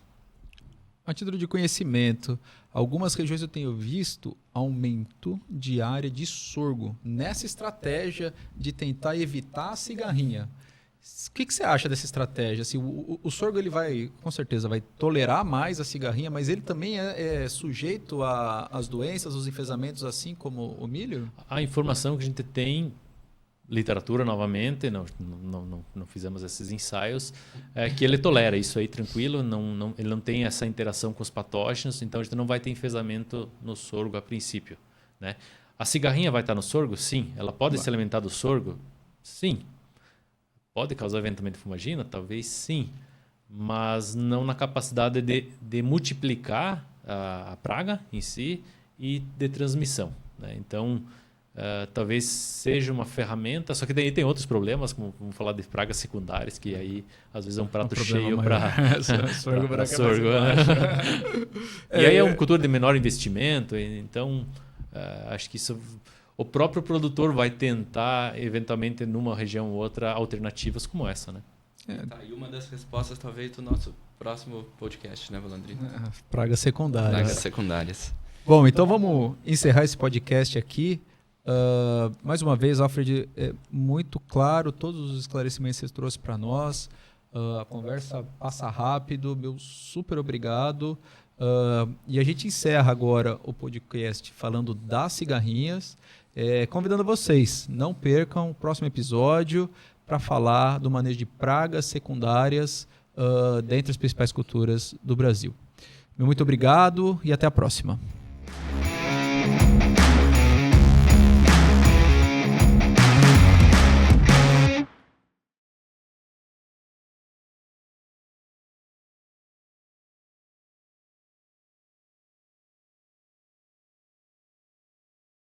A título de conhecimento, algumas regiões eu tenho visto aumento de área de sorgo nessa estratégia de tentar evitar a cigarrinha. O que você acha dessa estratégia? Assim, o sorgo ele vai, com certeza, vai tolerar mais a cigarrinha, mas ele também é sujeito às doenças, aos enfesamentos, assim como o milho? A informação que a gente tem, literatura novamente, não fizemos esses ensaios, é que ele tolera isso aí tranquilo, ele não tem essa interação com os patógenos, então a gente não vai ter enfesamento no sorgo a princípio. Né? A cigarrinha vai estar no sorgo? Sim. Ela pode se alimentar do sorgo? Sim. Pode causar eventualmente fumagina? Talvez sim, mas não na capacidade de multiplicar a praga em si e de transmissão. Né? Então, talvez seja uma ferramenta, só que daí tem outros problemas, como vamos falar de pragas secundárias, que aí às vezes é um prato cheio para sorgo. E aí é uma cultura de menor investimento, então acho que isso... O próprio produtor vai tentar, eventualmente, numa região ou outra, alternativas como essa, né? E uma das respostas, talvez, do nosso próximo podcast, né, Valandrino? Pragas secundárias. Pragas secundárias. Bom, então vamos encerrar esse podcast aqui. Mais uma vez, Alfred, é muito claro todos os esclarecimentos que você trouxe para nós. A conversa passa rápido, meu super obrigado. E a gente encerra agora o podcast falando das cigarrinhas. Convidando vocês, não percam o próximo episódio para falar do manejo de pragas secundárias dentre as principais culturas do Brasil. Muito obrigado e até a próxima.